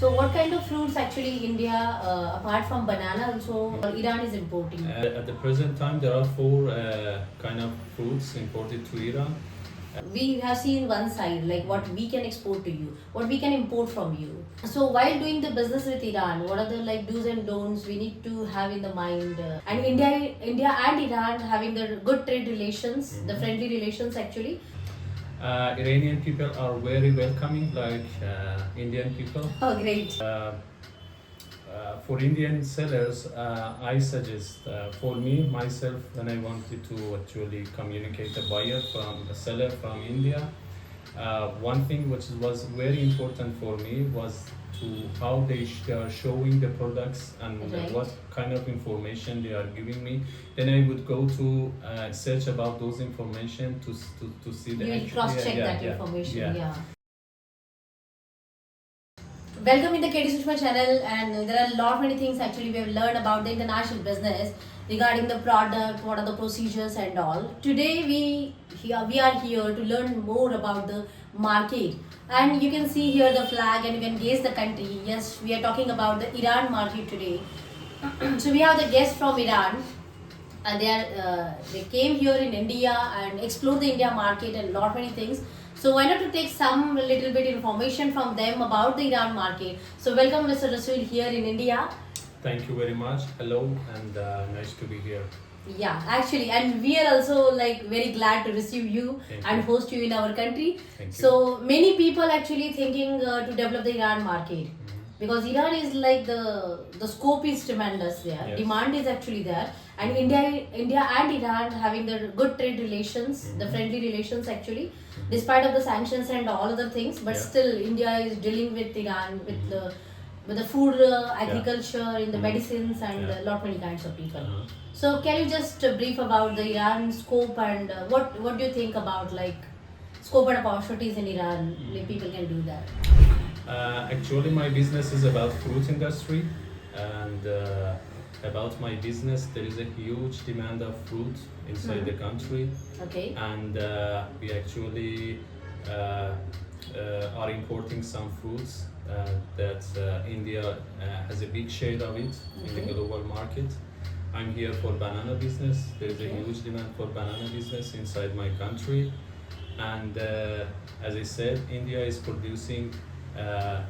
So what kind of fruits actually India, apart from banana, also Iran is importing? At the present time, there are four kind of fruits imported to Iran. We have seen one side, like what we can export to you, what we can import from you. So while doing the business with Iran, what are the like do's and don'ts we need to have in the mind? And India and Iran having the good trade relations, the friendly relations actually. Iranian people are very welcoming, like Indian people. Oh, great. For Indian sellers, I suggest for me myself when I wanted to actually communicate a buyer from a seller from India, one thing which was very important for me was to how they are showing the products and Right. what kind of information they are giving me. Then I would go to search about those information to see the You will actual- cross check yeah, that yeah, information. yeah. Yeah. Welcome in the KDSushma channel, and there are a lot many things actually we have learned about the international business regarding the product, what are the procedures and all. Today we are here to learn more about the market, and you can see here the flag and you can guess the country. Yes, we are talking about the Iran market today. So we have the guests from Iran, and they came here in India and explored the India market and lot many things. So why not to take some little bit information from them about the Iran market. So welcome Mr. Rasoul here in India. Thank you very much. Hello, and nice to be here. Yeah, actually, and we are also like very glad to receive you Thank and you. host you in our country. Thank you. So many people actually thinking to develop the Iran market, because Iran is like the scope is tremendous there. Yes. Demand is actually there, and India and Iran having the good trade relations, the friendly relations actually, despite of the sanctions and all other things. But Yeah. still, India is dealing with Iran with the food, agriculture, in the medicines, and Yeah. lot many kinds of people. Uh-huh. So can you just brief about the Iran scope and what do you think about like scope and opportunities in Iran? Like people can do that. Actually, my business is about fruit industry, and about my business, there is a huge demand of fruit inside the country, Okay. and we actually are importing some fruits that India has a big share of it in the Okay. global market. I'm here for banana business. There is a Okay. huge demand for banana business inside my country, and as I said, India is producing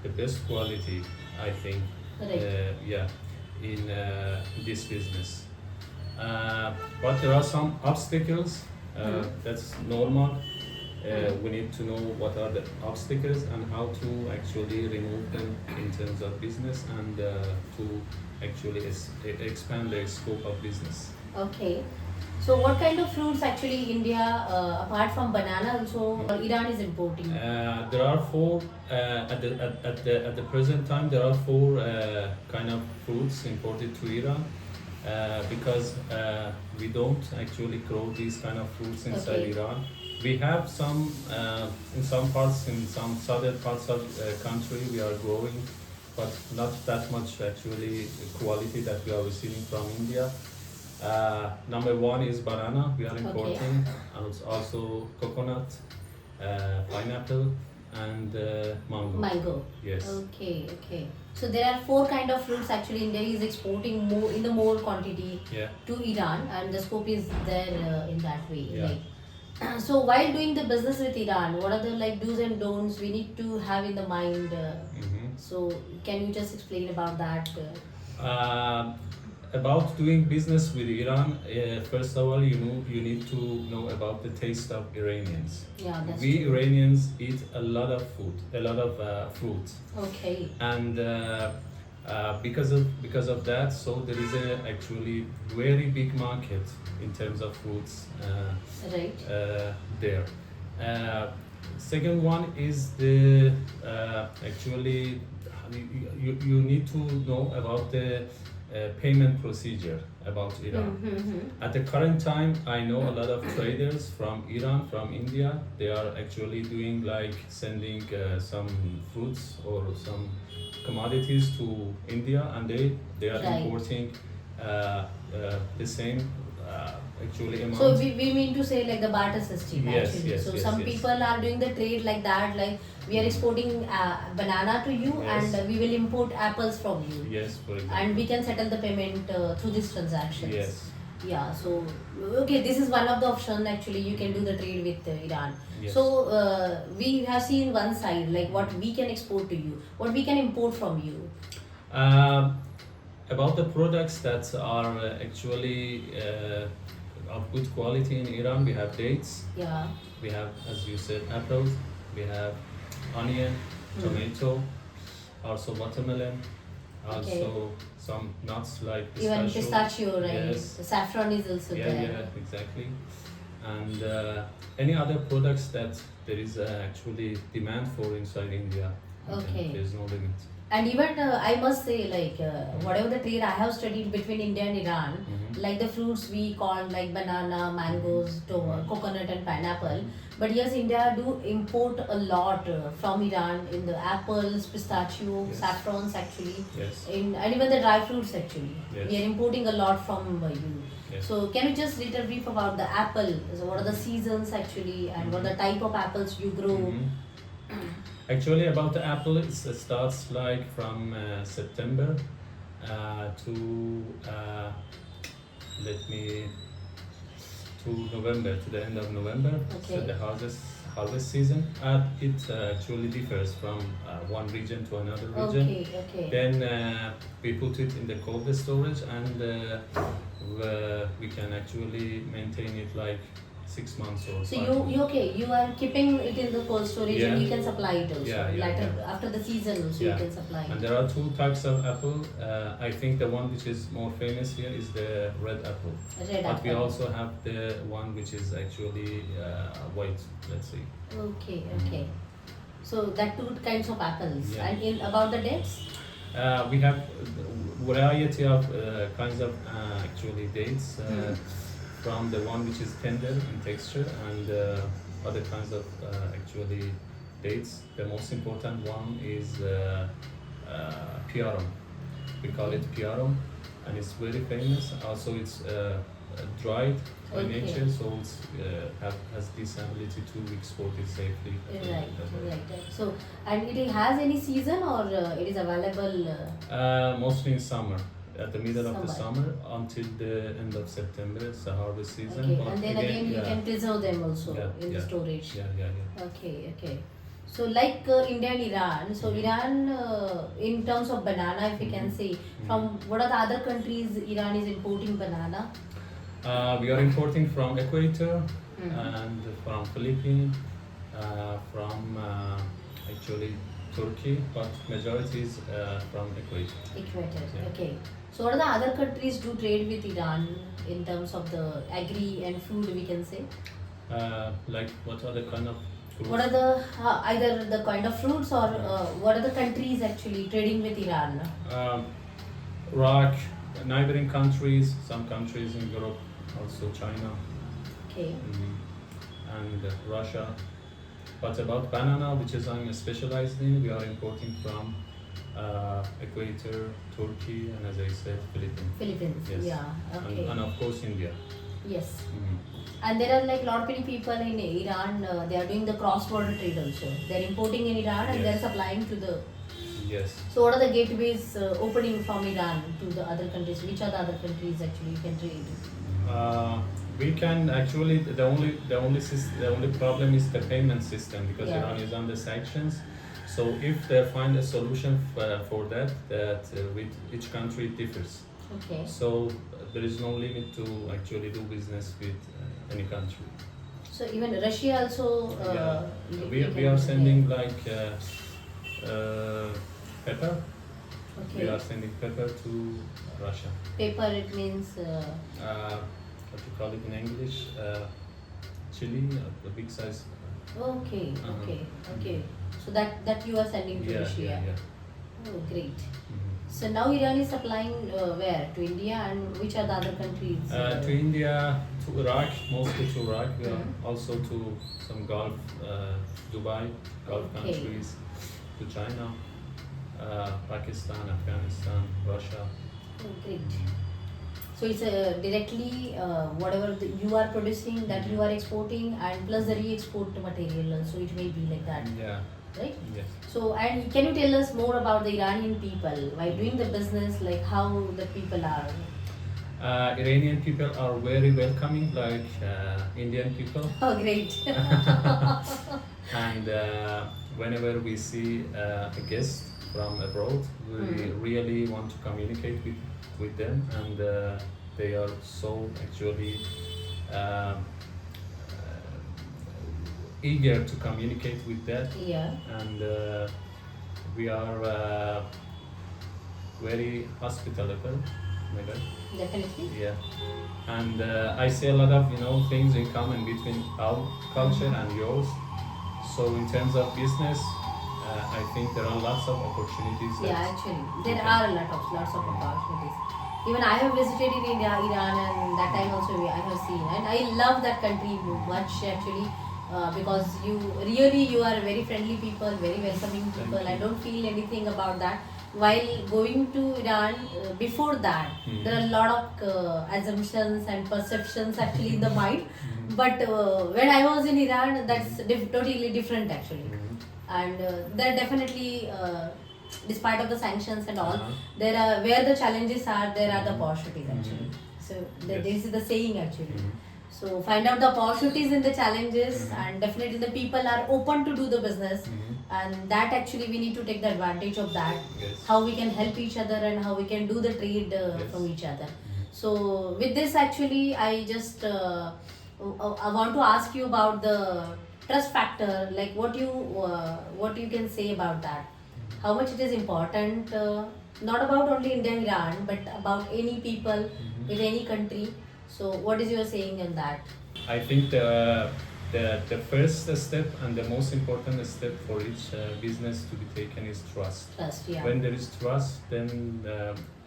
the best quality, I think. Right. Yeah, in this business. But there are some obstacles. That's normal. We need to know what are the obstacles and how to actually remove them in terms of business and to actually expand the scope of business. Okay. So what kind of fruits actually India, apart from banana, also Iran is importing? There are four at the present time. There are four kind of fruits imported to Iran because we don't actually grow these kind of fruits inside Okay. Iran. We have some in some parts, in some southern parts of country, we are growing, but not that much actually quality that we are receiving from India. Number one is banana, we are importing, and it's also coconut, pineapple, and mango. Mango. Yes. Okay. So there are four kind of fruits actually India is exporting more in the more quantity Yeah. to Iran, and the scope is there in that way. Yeah. Like, so while doing the business with Iran, what are the like do's and don'ts we need to have in the mind? So can you just explain about that? About doing business with Iran, first of all, you need to know about the taste of Iranians. Yeah, that's We true. Iranians eat a lot of food, a lot of fruit, Okay. and because of that, so there is a actually very big market in terms of fruits Right. there. Second one is the actually you need to know about the payment procedure about Iran. At the current time, I know a lot of traders from Iran, from India. They are actually doing like sending some fruits or some commodities to India, and they are Right. importing the same actually amounts. So we mean to say like the barter system Yes, actually. yes, So yes, some yes. people are doing the trade like that, like we are exporting banana to you Yes. and we will import apples from you. Yes, for example. And we can settle the payment through these transactions. Yes. Yeah, so okay, this is one of the options actually. You can do the trade with Iran. Yes. So we have seen one side like what we can export to you, what we can import from you. About the products that are actually of good quality in Iran, we have dates, Yeah. we have, as you said, apples, we have onion, tomato, also watermelon, also some nuts like pistachio. Even pistachio, right? Yes. The saffron is also Yeah, there. yeah, exactly. And any other products that there is actually demand for inside India. Okay. There's no limit. And even I must say, like whatever the trade I have studied between India and Iran, like the fruits we call like banana, mangoes, coconut, and pineapple. But yes, India do import a lot from Iran in the apples, pistachio, Yes. saffrons actually, Yes. and even the dry fruits actually. Yes. We are importing a lot from you. Yes. So can you just little brief about the apple? So what are the seasons actually, and what are the type of apples you grow? Actually, about the apple, it starts like from September to to November, to the end of November. Okay. So the harvest season. It actually differs from one region to another region. Okay, okay. Then we put it in the cold storage, and we can actually maintain it like 6 months or So 5 you okay? You are keeping it in the cold storage and Yeah. you can supply it also. Yeah, yeah, Later yeah. after the season also Yeah. you can supply And it. there are two types of apple. I think the one which is more famous here is the red apple. Red But we apple. also have the one which is actually white, let's say. Okay, okay. So that two kinds of apples. Yeah. And in about the dates? We have variety of kinds of actually dates. From the one which is tender in texture and other kinds of actually dates. The most important one is piarum. We call it piarum, and it's very famous. Also, it's dried by Okay. nature, so it's has this ability to export it safely. Right. So and it has any season or it is available? Mostly in summer. At the middle of the Summer. summer until the end of September, it's the harvest season. Okay, But and then again you yeah. can preserve them also Yeah, in the yeah. storage. Yeah. Okay. So like India and Iran, so Iran in terms of banana, if you can say, from what are the other countries Iran is importing banana? We are importing from Equator and from Philippines, from actually Turkey, but majority is from Equator. Equator, Yeah. okay. So what are the other countries do trade with Iran in terms of the agri and food, we can say? Like what other kind of fruits? What are the either the kind of fruits or what are the countries actually trading with Iran? Iraq, neighboring countries, some countries in Europe, also China, Okay. and Russia. But about banana, which is I'm specialized in, we are importing from Equator, Turkey, and as I said, Philippines. Philippines, Yes. yeah, okay. And of course India. Yes. And there are like lot many people in Iran, they are doing the cross-border trade also. They are importing in Iran and they are Yes. supplying to the. Yes. So what are the gateways opening from Iran to the other countries? Which are the other countries actually you can trade? We can actually the only problem is the payment system because Yeah. Iran is under sanctions. So if they find a solution for that with each country it differs. Okay. So there is no limit to actually do business with any country. So even Russia also. We are sending like pepper. Okay. We are sending pepper to Russia. Paper, it means. What you call it in English? Chili, the big size. Okay. So that you are sending to Russia. Yeah. Oh, great. So now Iran is supplying where? To India, and which are the other countries? To India, to Iraq, mostly to Iraq. We are also to some Gulf, Dubai, Gulf countries, to China, Pakistan, Afghanistan, Russia. Oh, great. So it's directly whatever you are producing that you are exporting, and plus the re-export material. So it may be like that, Yeah. right? Yes. So, and can you tell us more about the Iranian people while doing the business, like how the people are? Iranian people are very welcoming, like Indian people. Oh, great. And whenever we see a guest from abroad, we really want to communicate with them, and they are so actually eager to communicate with that. Yeah. And we are very hospitable. Maybe. Definitely. Yeah, and I see a lot of things in common between our culture and yours. So in terms of business, I think there are lots of opportunities. Yeah, actually, there are lots of opportunities. Even I have visited in India, Iran, and that time also I have seen, and I love that country much actually. Because you are very friendly people, very welcoming people. I don't feel anything about that. While going to Iran, before that, there are a lot of assumptions and perceptions actually in the mind. But when I was in Iran, that's totally different actually. And there definitely, despite of the sanctions and all, there are where the challenges are, there are the opportunities actually. So this is the saying actually. So find out the opportunities in the challenges, and definitely the people are open to do the business, and that actually we need to take the advantage of that. Yes. How we can help each other and how we can do the trade from each other. So with this actually, I just I want to ask you about the trust factor. Like what you can say about that? How much it is important? Not about only India, Iran, but about any people with any country. So what is your saying on that? I think the first step and the most important step for each business to be taken is trust. Trust, yeah. When there is trust, then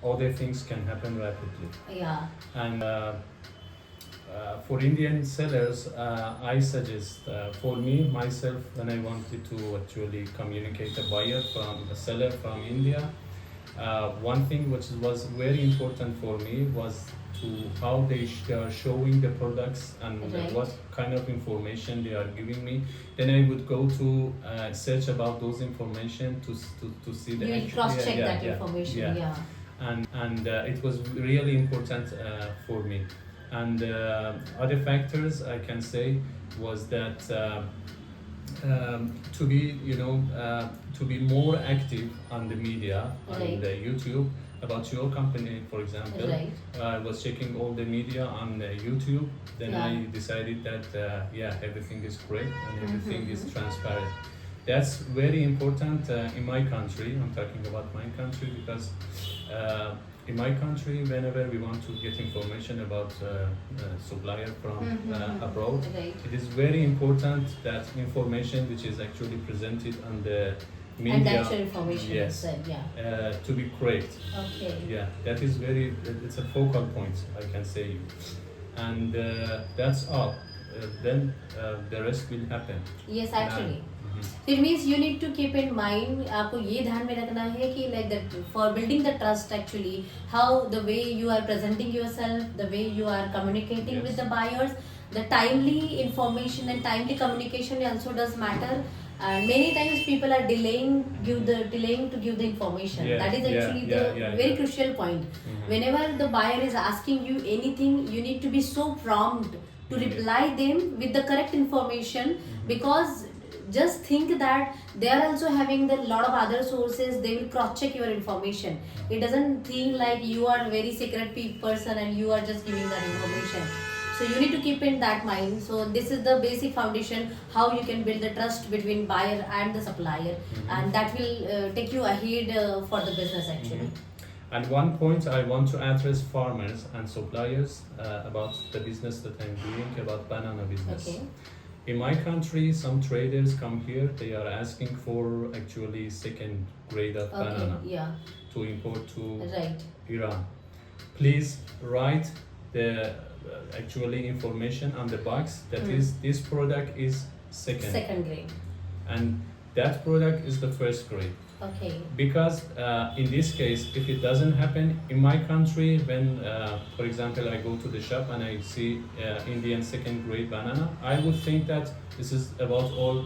other things can happen rapidly. Yeah. And for Indian sellers, I suggest for me myself, when I wanted to actually communicate a seller from India, one thing which was very important for me was how they are showing the products and what kind of information they are giving me. Then I would go to search about those information to see the. You will cross-check that information. Yeah. And it was really important for me. And other factors I can say was that to be more active on the media, on the YouTube about your company, for example. I was checking all the media on YouTube. Then I decided that everything is great and everything is transparent. That's very important in my country. I'm talking about my country because in my country, whenever we want to get information about supplier from abroad, it is very important that information which is actually presented on the media, and actual information to be correct. Okay. Yeah, that is it's a focal point, I can say. And that's all. Then the rest will happen. Yes, actually. So it means you need to keep in mind, आपको ये ध्यान में रखना है कि like that for building the trust actually, how the way you are presenting yourself, the way you are communicating with the buyers, the timely information and timely communication also does matter. And many times people are delaying to give the information. That is actually the very crucial point. Whenever the buyer is asking you anything, you need to be so prompt to reply them with the correct information, because just think that they are also having the lot of other sources. They will cross check your information. It doesn't think like you are a very secret person and you are just giving that information. So you need to keep in that mind. So this is the basic foundation how you can build the trust between buyer and the supplier, and that will take you ahead for the business actually. And one point I want to address farmers and suppliers about the business that I'm doing, about banana business. Okay. In my country, some traders come here, they are asking for actually second grade of banana to import to Iran. Please write the actually information on the box that is this product is second grade, and that product is the first grade. Okay. Because in this case, if it doesn't happen in my country, when for example I go to the shop and I see Indian second grade banana, I would think that this is about all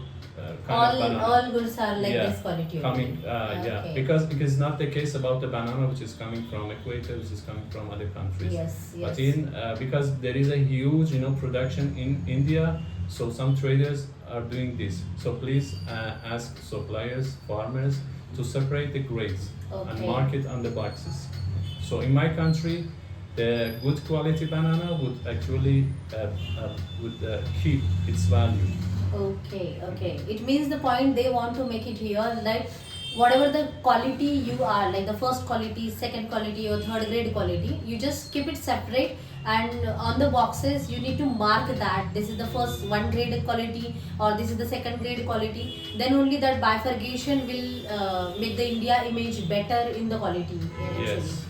kind of banana. All goods are like Yeah, this quality. coming yeah, Okay. because it's not the case about the banana which is coming from Equator, which is coming from other countries. Yes, yes. But in because there is a huge production in India, so some traders are doing this. So please ask suppliers, farmers to separate the grades and Okay. mark it on the boxes. So in my country, the good quality banana would actually keep its value. Okay, okay. It means the point they want to make it here that whatever the quality you are, like the first quality, second quality, or third grade quality, you just keep it separate, and on the boxes you need to mark that this is the first one grade quality or this is the second grade quality. Then only that bifurcation will make the India image better in the quality actually. Yes.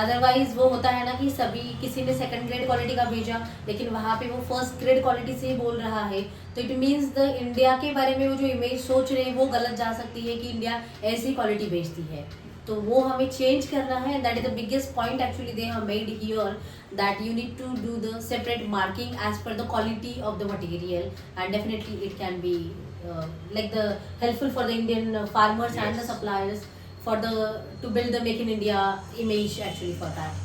Otherwise वो होता है ना कि सभी किसी ने second grade quality का भेजा लेकिन वहाँ पे वो फर्स्ट ग्रेड क्वालिटी से ही बोल रहा है, तो इट मीन्स द इंडिया के बारे में वो जो इमेज सोच रहे हैं वो गलत जा सकती है कि इंडिया ऐसी क्वालिटी बेचती है. तो वो हमें चेंज करना है. That is the biggest point actually they have made here, that you need to do the separate marking as per the quality of the material, and definitely it can be like the helpful for the Indian farmers and the Yes. suppliers for the to build the Make in India image actually for that.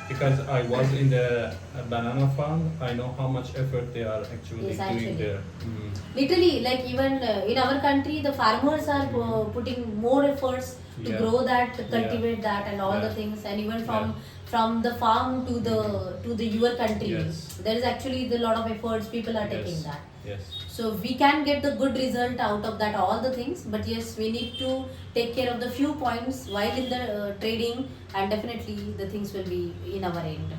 Because I was in the banana farm, I know how much effort they are actually Yes, doing actually. there. Literally, like even in our country, the farmers are putting more efforts to Yeah. grow that, Yeah. cultivate that, and all the Yeah. things. And even from the farm to the your country, Yes. there is actually the lot of efforts people are taking Yes. that. Yes. So we can get the good result out of that all the things, but yes, we need to take care of the few points while in the trading, and definitely the things will be in our end.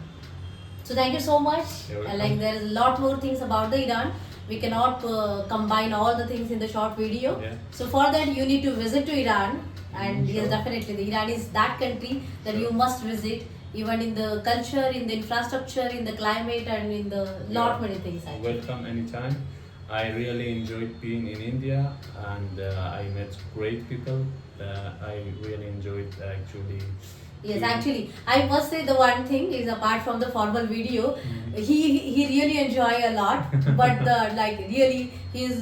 So thank you so much. You're welcome. Like there is a lot more things about the Iran. We cannot combine all the things in the short video. Yeah. So for that you need to visit to Iran, and Sure. yes, definitely the Iran is that country that Sure. you must visit. Even in the culture, in the infrastructure, in the climate, and in the lot Yeah. many things actually. Welcome anytime. I really enjoyed being in India, and I met great people. I really enjoyed actually. Yes, being- actually, I must say the one thing is apart from the formal video, he really enjoy a lot, but the like really he's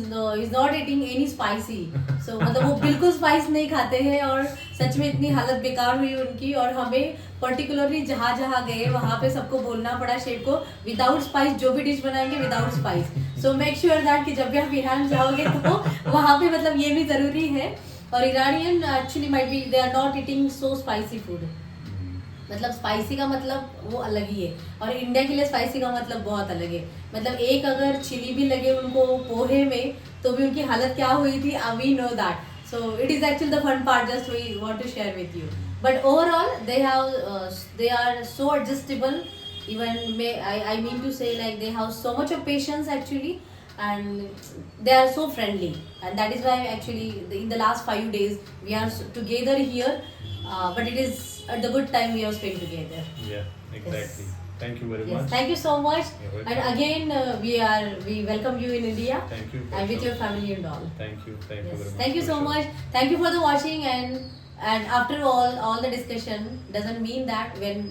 not eating any spicy. So मतलब वो बिल्कुल spice नहीं खाते हैं, और सच में इतनी हालत बेकार हुई उनकी, और हमें पर्टिकुलरली जहाँ जहाँ गए वहाँ पे सबको बोलना पड़ा शेफ को विदाउट स्पाइस जो भी डिश बनाएंगे without spice. So make sure that कि जब भी आप ईरान जाओगे तो वहाँ पे मतलब ये भी ज़रूरी है. और Iranian actually might be they are not eating so spicy food. मतलब स्पाइसी का मतलब वो अलग ही है, और इंडिया के लिए स्पाइसी का मतलब बहुत अलग है. मतलब एक अगर चिली भी लगे उनको पोहे में तो भी उनकी हालत क्या हुई थी, we know that. So it is actually the fun part, just we want to share with you. But overall they are so adjustable. Even I mean to say, like they have so much of patience actually, and they are so friendly, and that is why actually in the last 5 days we are together here. But it is at the good time we have spent together. Yeah, exactly. Yes. Thank you very Yes, much. thank you so much. You're welcome. And again, we welcome you in India Thank you. and with your family and all. Thank you. Thank you Yes, very much. thank you for so sure. much. Thank you for the watching, and after all the discussion doesn't mean that when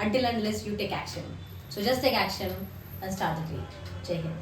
until unless you take action. So just take action and start the trade. Jai Hind.